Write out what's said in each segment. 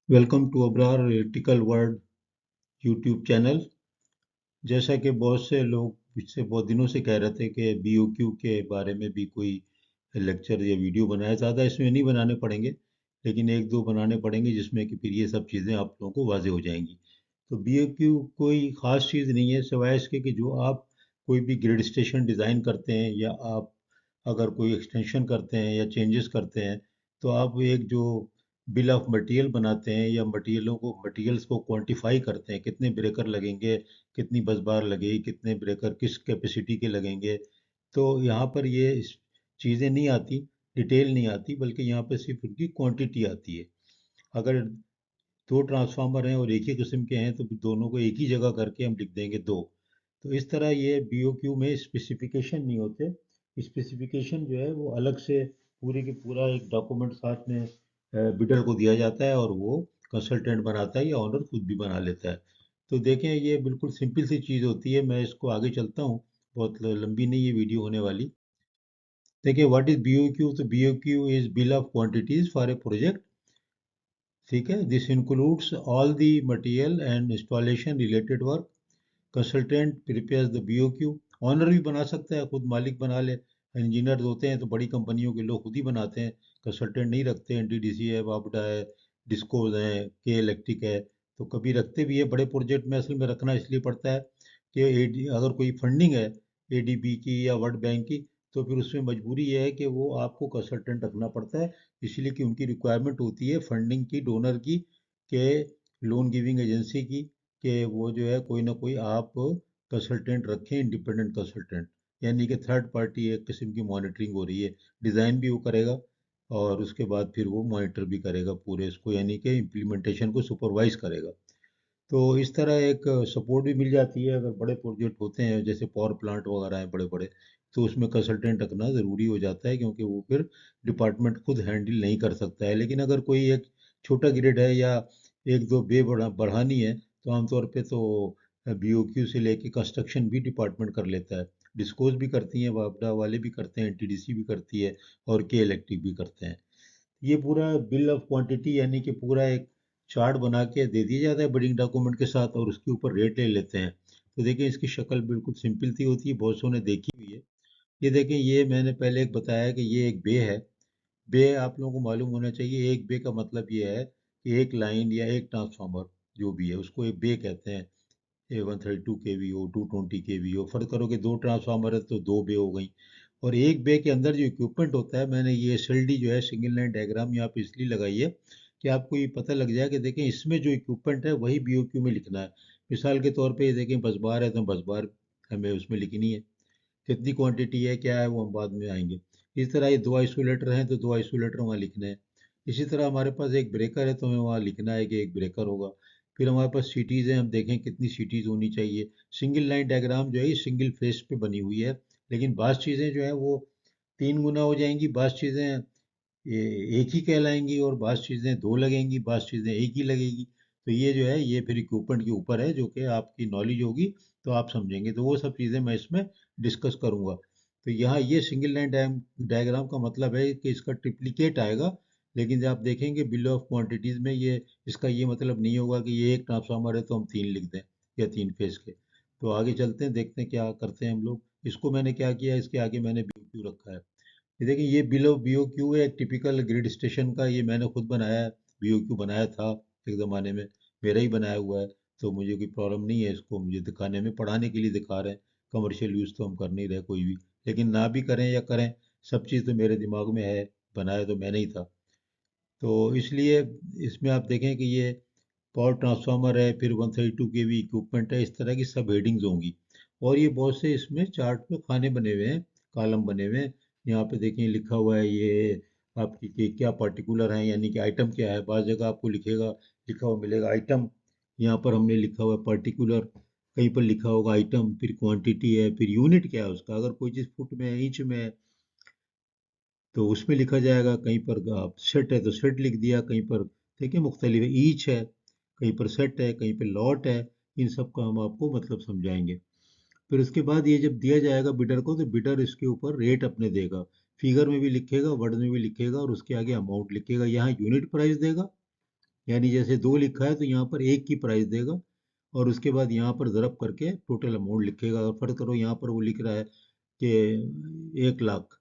Welcome to Abrar electrical world YouTube channel. जैसा कि बहुत से लोग पिछले बहुत दिनों से कह रहे थे कि बीओक्यू के बारे में भी कोई लेक्चर या वीडियो बनाया, ज़्यादा इसमें नहीं बनाने पड़ेंगे, लेकिन एक दो बनाने पड़ेंगे जिसमें कि फिर ये सब चीज़ें आप लोगों को वाजे हो जाएंगी। तो बीओक्यू कोई ख़ास चीज़ नहीं है, सिवाय इसके कि जो आप कोई भी ग्रिड स्टेशन डिज़ाइन करते हैं या आप अगर कोई एक्सटेंशन करते हैं या चेंजेस करते हैं, तो आप एक जो बिल ऑफ मटेरियल बनाते हैं या मटेरियल्स को क्वांटिफाई करते हैं, कितने ब्रेकर लगेंगे, कितनी बस बार लगेगी, कितने ब्रेकर किस कैपेसिटी के लगेंगे। तो यहाँ पर ये चीज़ें नहीं आती, डिटेल नहीं आती, बल्कि यहाँ पर सिर्फ उनकी क्वांटिटी आती है। अगर दो ट्रांसफार्मर हैं और एक ही किस्म के हैं तो दोनों को एक ही जगह करके हम लिख देंगे दो। तो इस तरह ये बीओक्यू में स्पेसिफिकेशन नहीं होते। स्पेसिफिकेशन जो है वो अलग से पूरे के पूरा एक डॉक्यूमेंट साथ में बिडर को दिया जाता है और वो कंसल्टेंट बनाता है या ऑनर खुद भी बना लेता है। तो देखें, ये बिल्कुल सिंपल सी चीज़ होती है। मैं इसको आगे चलता हूँ, बहुत लंबी नहीं ये वीडियो होने वाली। देखिए, व्हाट इज बीओक्यू? तो BOQ is bill of quantities for a project. ठीक है, this includes all the material and installation related work. Consultant prepares the BOQ. Owner भी बना सकता है, खुद मालिक बना ले। इंजीनियर होते हैं तो बड़ी कंपनियों के लोग खुद ही बनाते हैं, कंसल्टेंट नहीं रखते। एनटीडीसी है, वापडा है, डिस्कोज है, के इलेक्ट्रिक है। तो कभी रखते भी है, बड़े प्रोजेक्ट में असल में रखना इसलिए पड़ता है कि अगर कोई फंडिंग है एडीबी की या वर्ल्ड बैंक की, तो फिर उसमें मजबूरी ये है कि वो आपको कंसल्टेंट रखना पड़ता है, इसलिए कि उनकी रिक्वायरमेंट होती है फंडिंग की, डोनर की, के लोन गिविंग एजेंसी की, कि वो जो है कोई ना कोई आप कंसल्टेंट रखें, इंडिपेंडेंट कंसल्टेंट, यानी कि थर्ड पार्टी एक किस्म की मॉनिटरिंग हो रही है। डिज़ाइन भी वो करेगा और उसके बाद फिर वो मॉनिटर भी करेगा पूरे इसको, यानी कि इम्प्लीमेंटेशन को सुपरवाइज करेगा। तो इस तरह एक सपोर्ट भी मिल जाती है अगर बड़े प्रोजेक्ट होते हैं, जैसे पावर प्लांट वगैरह हैं बड़े बड़े, तो उसमें कंसल्टेंट रखना ज़रूरी हो जाता है, क्योंकि वो फिर डिपार्टमेंट खुद हैंडल नहीं कर सकता है। लेकिन अगर कोई एक छोटा ग्रिड है या एक दो बढ़ानी है, तो आमतौर पे तो बीओक्यू से लेके कंस्ट्रक्शन भी डिपार्टमेंट कर लेता है। डिस्कोज भी करती हैं, वापडा वाले भी करते हैं, एनटीडीसी भी करती है और के इलेक्ट्रिक भी करते हैं। ये पूरा बिल ऑफ क्वांटिटी यानी कि पूरा एक चार्ट बना के दे दिया जाता है बिडिंग डॉक्यूमेंट के साथ, और उसके ऊपर रेट ले लेते हैं। तो देखिए, इसकी शक्ल बिल्कुल सिंपल सी होती है, बहुत सौ ने देखी हुई है। ये देखें, ये मैंने पहले एक बताया कि ये एक बे है। बे आप लोगों को मालूम होना चाहिए। एक बे का मतलब ये है कि एक लाइन या एक ट्रांसफार्मर जो भी है उसको एक बे कहते हैं। ए 132 के वी हो, 220 के वी हो, फर्क करो कि दो ट्रांसफार्मर है तो दो बे हो गई। और एक बे के अंदर जो इक्विपमेंट होता है, मैंने ये एसएलडी जो है सिंगल लाइन डायग्राम यहाँ पे इसलिए लगाई है कि आपको ये पता लग जाए कि देखें, इसमें जो इक्विपमेंट है वही बीओक्यू में लिखना है। मिसाल के तौर पे ये देखें, बस बार है तो बस बार हमें उसमें लिखनी है। कितनी क्वांटिटी है, क्या है, वो हम बाद में आएंगे। इस तरह ये दो आइसोलेटर हैं तो दो आइसोलेटर वहाँ लिखने हैं। इसी तरह हमारे पास एक ब्रेकर है तो हमें वहाँ लिखना है कि एक ब्रेकर होगा। फिर हमारे पास सीटीज़ हैं, हम देखें कितनी सीटीज़ होनी चाहिए। सिंगल लाइन डायग्राम जो है ये सिंगल फेस पे बनी हुई है, लेकिन बाज़ चीज़ें जो हैं वो तीन गुना हो जाएंगी, बाज़ चीज़ें ये एक ही कहलाएंगी, और बाज़ चीज़ें दो लगेंगी, बाज़ चीज़ें एक ही लगेगी। तो ये जो है ये फिर इक्विपमेंट के ऊपर है, जो कि आपकी नॉलेज होगी तो आप समझेंगे। तो वो सब चीज़ें मैं इसमें डिस्कस करूंगा। तो यहाँ ये सिंगल लाइन डायग्राम का मतलब है कि इसका ट्रिप्लिकेट आएगा, लेकिन जब आप देखेंगे बिल ऑफ क्वांटिटीज़ में ये इसका ये मतलब नहीं होगा कि ये एक ट्रांसफार्मर है तो हम तीन लिख दें या तीन फेज के। तो आगे चलते हैं, देखते हैं क्या करते हैं हम लोग। इसको मैंने क्या किया, इसके आगे मैंने BOQ रखा है। ये देखिए, ये बिलो BOQ है टिपिकल ग्रिड स्टेशन का। ये मैंने खुद बनाया है, BOQ बनाया था एक ज़माने में, मेरा ही बनाया हुआ है। तो मुझे कोई प्रॉब्लम नहीं है इसको मुझे दिखाने में, पढ़ाने के लिए दिखा रहे हैं। कमर्शियल यूज़ तो हम कर नहीं रहे कोई भी, लेकिन ना भी करें या करें, सब चीज़ तो मेरे दिमाग में है, बनाया तो मैंने ही था। तो इसलिए इसमें आप देखें कि ये पावर ट्रांसफार्मर है, फिर 132 केवी इक्विपमेंट है, इस तरह की सब हेडिंग्स होंगी। और ये बहुत से इसमें चार्ट में खाने बने हुए हैं, कॉलम बने हुए हैं। यहाँ पे देखें लिखा हुआ है ये आपकी कि क्या पर्टिकुलर है, यानी कि आइटम क्या है। बाज़ जगह आपको लिखा हुआ मिलेगा आइटम। यहाँ पर हमने लिखा हुआ है पर्टिकुलर, कहीं पर लिखा होगा आइटम, फिर क्वांटिटी है, फिर यूनिट क्या है उसका। अगर कोई चीज़ फुट में है, इंच में है, तो उसमें लिखा जाएगा। कहीं पर आप सेट है तो सेट लिख दिया, कहीं पर देखिए मुख्तलिफ है, ईच है, कहीं पर सेट है, कहीं पर लॉट है। इन सब का हम आपको मतलब समझाएंगे। फिर उसके बाद ये जब दिया जाएगा बिडर को, तो बिडर इसके ऊपर रेट अपने देगा, फिगर में भी लिखेगा, वर्ड में भी लिखेगा, और उसके आगे अमाउंट लिखेगा। यहाँ यूनिट प्राइस देगा यानी जैसे 2 लिखा है तो यहाँ पर 1 की प्राइस देगा और उसके बाद यहाँ पर ज़रब करके टोटल अमाउंट लिखेगा। अगर फ़र्ज़ करो यहाँ पर वो लिख रहा है कि 1 लाख,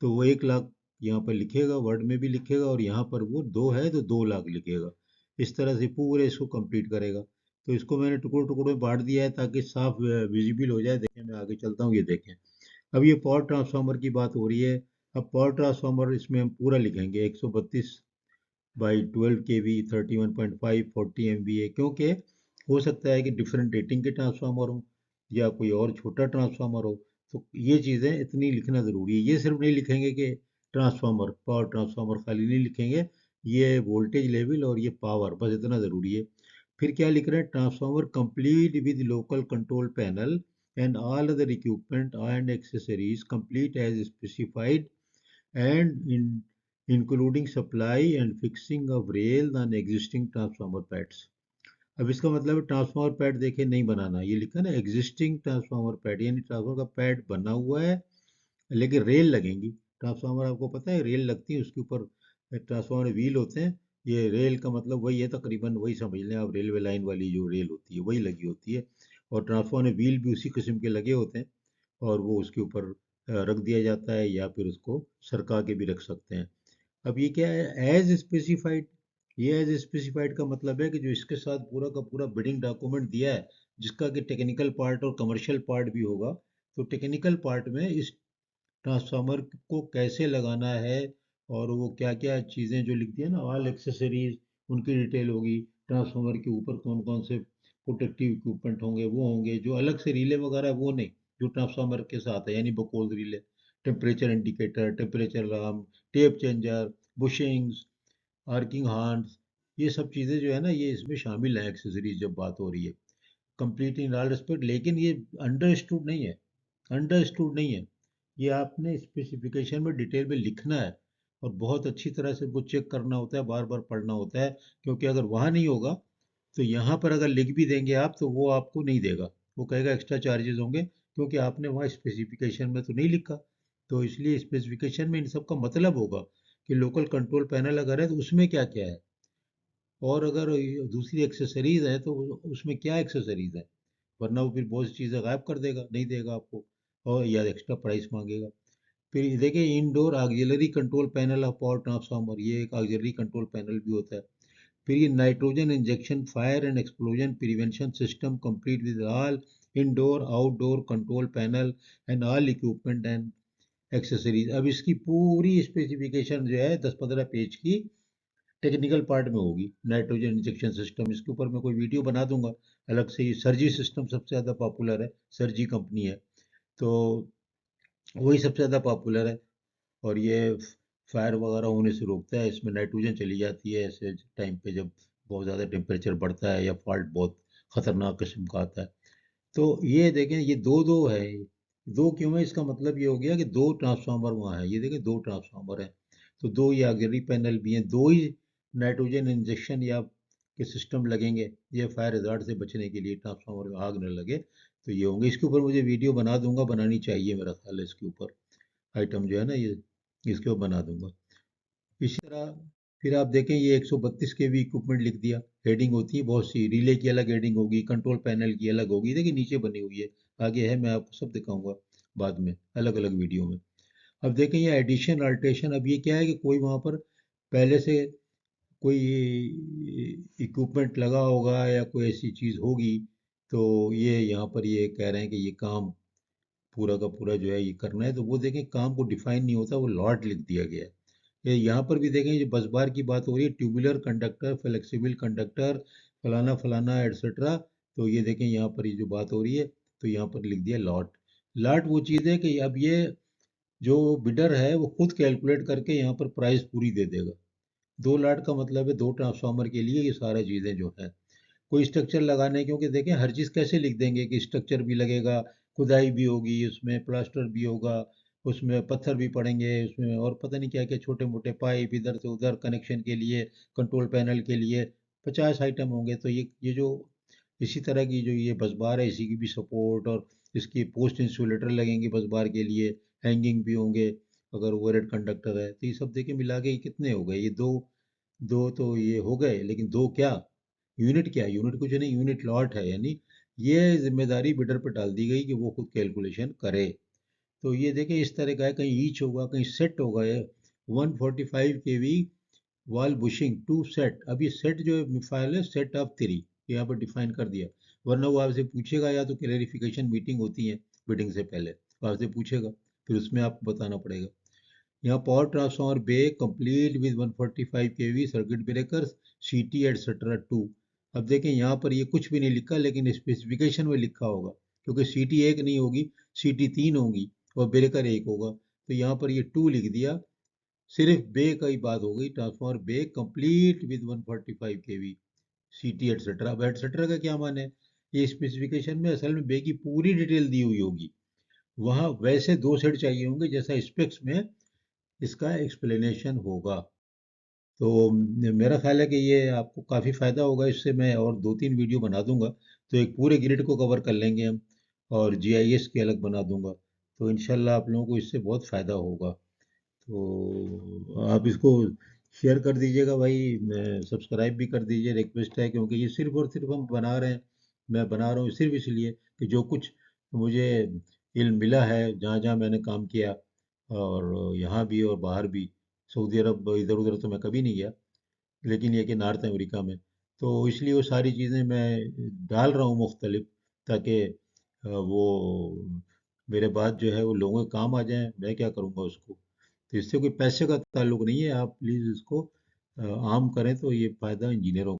तो वो 1 लाख यहाँ पर लिखेगा, वर्ड में भी लिखेगा और यहाँ पर वो 2 है तो 2 लाख लिखेगा। इस तरह से पूरे इसको कंप्लीट करेगा। तो इसको मैंने टुकड़ों टुकड़ों में बांट दिया है ताकि साफ विजिबल हो जाए। देखें, मैं आगे चलता हूँ, ये देखें। अब ये पावर ट्रांसफार्मर की बात हो रही है। अब पावर ट्रांसफार्मर इसमें हम पूरा लिखेंगे 132 बाई 12 के वी 31.5 40 एम वी ए, क्योंकि हो सकता है कि डिफरेंट रेटिंग के ट्रांसफार्मर हो या कोई और छोटा ट्रांसफार्मर हो। तो ये चीज़ें इतनी लिखना ज़रूरी है। ये सिर्फ नहीं लिखेंगे कि ट्रांसफार्मर, पावर ट्रांसफार्मर खाली नहीं लिखेंगे, ये वोल्टेज लेवल और ये पावर, बस इतना ज़रूरी है। फिर क्या लिख रहे हैं, transformer complete with local control panel and all other equipment and accessories complete as specified and including supply and fixing of rails on existing transformer pads। अब इसका मतलब है ट्रांसफार्मर पैड देखे नहीं बनाना, ये लिखा ना एग्जिस्टिंग ट्रांसफार्मर पैड, यानी ट्रांसफार्मर का पैड बना हुआ है लेकिन रेल लगेंगी। ट्रांसफार्मर आपको पता है रेल लगती है, उसके ऊपर ट्रांसफार्मर व्हील होते हैं। ये रेल का मतलब वही है, तकरीबन वही समझ लें आप, रेलवे लाइन वाली जो रेल होती है वही लगी होती है। और ट्रांसफार्मर व्हील भी उसी किस्म के लगे होते हैं और वो उसके ऊपर रख दिया जाता है या फिर उसको सरका के भी रख सकते हैं। अब ये क्या है, एज स्पेसिफाइड। ये एज स्पेसिफाइड का मतलब है कि जो इसके साथ पूरा का पूरा बिडिंग डॉक्यूमेंट दिया है, जिसका कि टेक्निकल पार्ट और कमर्शियल पार्ट भी होगा। तो टेक्निकल पार्ट में इस ट्रांसफार्मर को कैसे लगाना है और वो क्या क्या चीज़ें जो लिखती है ना, ऑल एक्सेसरीज, उनकी डिटेल होगी। ट्रांसफार्मर के ऊपर कौन कौन से प्रोटेक्टिव इक्विपमेंट होंगे, वो होंगे। जो अलग से रिले वगैरह वो नहीं, जो ट्रांसफार्मर के साथ है, यानी Buchholz relay, temperature indicator, temperature alarm, tap changer, bushings, arcing horns, ये सब चीज़ें जो है ना, ये इसमें शामिल है एक्सेसरीज जब बात हो रही है। कंप्लीट इन ऑल रिस्पेक्ट, लेकिन ये अंडरस्टूड नहीं है, अंडरस्टूड नहीं है। ये आपने स्पेसिफिकेशन में डिटेल में लिखना है और बहुत अच्छी तरह से वो चेक करना होता है, बार बार पढ़ना होता है। क्योंकि अगर वहाँ नहीं होगा तो यहाँ पर अगर लिख भी देंगे आप तो वो आपको नहीं देगा, वो कहेगा एक्स्ट्रा चार्जेस होंगे, क्योंकि आपने वहाँ स्पेसिफिकेशन में तो नहीं लिखा। तो इसलिए स्पेसिफिकेशन में इन सब का मतलब होगा कि लोकल कंट्रोल पैनल अगर है तो उसमें क्या क्या है, और अगर दूसरी एक्सेसरीज है तो उसमें क्या एक्सेसरीज है। वरना वो फिर बहुत सी चीज़ें गायब कर देगा, नहीं देगा आपको, और या एक्स्ट्रा प्राइस मांगेगा। फिर देखिए, indoor auxiliary control panel of power transformer, ये एक ऑक्सिलरी कंट्रोल पैनल भी होता है। फिर ये nitrogen injection fire and explosion prevention system complete with all indoor outdoor control panel and all equipment and accessories. अब इसकी पूरी स्पेसिफिकेशन जो है 10-15 पेज की टेक्निकल पार्ट में होगी। नाइट्रोजन इंजेक्शन सिस्टम, इसके ऊपर मैं कोई वीडियो बना दूंगा अलग से। ये सर्जी सिस्टम सबसे ज़्यादा पॉपुलर है, सर्जी कंपनी है, तो वही सबसे ज़्यादा पॉपुलर है। और ये फायर वगैरह होने से रोकता है, इसमें नाइट्रोजन चली जाती है ऐसे टाइम पे जब बहुत ज़्यादा टेम्परेचर बढ़ता है या फॉल्ट बहुत ख़तरनाक किस्म का आता है। तो ये देखें, ये दो दो है। दो क्यों है, इसका मतलब ये हो गया कि दो ट्रांसफार्मर वहाँ है। ये देखें, दो ट्रांसफार्मर है, तो दो ये ऑक्सिलरी पैनल भी हैं, दो ही नाइट्रोजन इंजेक्शन या के सिस्टम लगेंगे, ये फायर हज़ार्ड से बचने के लिए, ट्रांसफार्मर में आग न लगे। तो ये होंगे। इसके ऊपर मुझे वीडियो बना दूंगा, बनानी चाहिए मेरा ख्याल है, इसके ऊपर आइटम जो है ना ये, इसके ऊपर बना दूंगा। इसी तरह फिर आप देखें, ये 132 के भी इक्विपमेंट लिख दिया। हेडिंग होती है बहुत सी, रिले की अलग हेडिंग होगी, कंट्रोल पैनल की अलग होगी, देखिए नीचे बनी हुई है, आगे है, मैं आपको सब दिखाऊंगा बाद में अलग अलग वीडियो में। अब देखें ये एडिशन अल्ट्रेशन। अब ये क्या है कि कोई वहाँ पर पहले से कोई इक्विपमेंट लगा होगा या कोई ऐसी चीज़ होगी, तो ये यहाँ पर ये कह रहे हैं कि ये काम पूरा का पूरा जो है ये करना है। तो वो देखें, काम को डिफाइन नहीं होता, वो लॉट लिख दिया गया है। ये यहाँ पर भी देखें, जो बस बार की बात हो रही है, ट्यूबुलर कंडक्टर, फ्लेक्सिबल कंडक्टर, फलाना फलाना एटसेट्रा। तो ये देखें यहाँ पर ये जो बात हो रही है, तो यहाँ पर लिख दिया लॉट। लॉट वो चीज़ है कि अब ये जो बिडर है वो खुद कैलकुलेट करके यहाँ पर प्राइस पूरी दे देगा। 2 लाट का मतलब है 2 ट्रांसफार्मर के लिए ये सारा चीज़ें जो हैं। कोई स्ट्रक्चर लगाने, क्योंकि देखें हर चीज़ कैसे लिख देंगे कि स्ट्रक्चर भी लगेगा, खुदाई भी होगी, उसमें प्लास्टर भी होगा, उसमें पत्थर भी पड़ेंगे, उसमें और पता नहीं क्या क्या छोटे मोटे पाइप इधर से उधर कनेक्शन के लिए, कंट्रोल पैनल के लिए 50 आइटम होंगे। तो ये जो इसी तरह की जो ये बस बार है, इसी की भी सपोर्ट और इसकी पोस्ट इंसुलेटर लगेंगे बस बार के लिए, हैंगिंग भी होंगे अगर ओवरहेड कंडक्टर है। तो ये सब देखे मिला के ये कितने हो गए, ये दो दो तो ये हो गए, लेकिन दो क्या, यूनिट क्या, यूनिट कुछ नहीं, यूनिट लॉट है, यानी ये जिम्मेदारी बिडर पर डाल दी गई कि वो खुद कैलकुलेशन करे। तो ये देखिए इस तरह का है, कहीं ईच होगा, कहीं सेट होगा, ये 145 kV wall bushing two set. अब ये सेट जो है फाइल है, सेट ऑफ थ्री, यहाँ पर डिफाइन कर दिया। वरना वो आपसे पूछेगा, या तो क्लेरिफिकेशन मीटिंग होती है बिडिंग से पहले, वो आपसे पूछेगा, फिर उसमें आपको बताना पड़ेगा। यहाँ power transformer bay complete with 145 kV circuit breakers, CT etcetera two. अब देखें यहाँ पर ये कुछ भी नहीं लिखा, लेकिन स्पेसिफिकेशन में लिखा होगा, क्योंकि सीटी एक नहीं होगी, सीटी तीन होगी और ब्रेकर एक होगा, तो यहाँ पर ये टू लिख दिया। सिर्फ बे का ही बात हो गई, transformer bay complete with 145 kV CT etcetera. अब एटसेट्रा का क्या मान है, ये स्पेसिफिकेशन में असल में बे की पूरी डिटेल दी हुई होगी, वहाँ वैसे दो सेट चाहिए होंगे जैसा स्पेक्स में इसका एक्सप्लेनेशन होगा। तो मेरा ख्याल है कि ये आपको काफ़ी फ़ायदा होगा इससे। मैं और दो तीन वीडियो बना दूंगा, तो एक पूरे ग्रिड को कवर कर लेंगे हम, और जीआईएस के अलग बना दूंगा, तो इंशाल्लाह आप लोगों को इससे बहुत फ़ायदा होगा। तो आप इसको शेयर कर दीजिएगा भाई, सब्सक्राइब भी कर दीजिए, रिक्वेस्ट है, क्योंकि ये सिर्फ और सिर्फ हम बना रहे हैं, मैं बना रहा हूँ सिर्फ इसलिए कि जो कुछ मुझे इल्म मिला है, जहाँ जहाँ मैंने काम किया, और यहाँ भी और बाहर भी, सऊदी अरब इधर उधर तो मैं कभी नहीं गया, लेकिन ये कि नॉर्थ अमेरिका में, तो इसलिए वो सारी चीज़ें मैं डाल रहा हूँ मुख्तलिफ, ताकि वो मेरे बाद जो है वो लोगों के काम आ जाए, मैं क्या करूँगा उसको। तो इससे कोई पैसे का ताल्लुक नहीं है, आप प्लीज़ इसको आम करें, तो ये फ़ायदा इंजीनियरों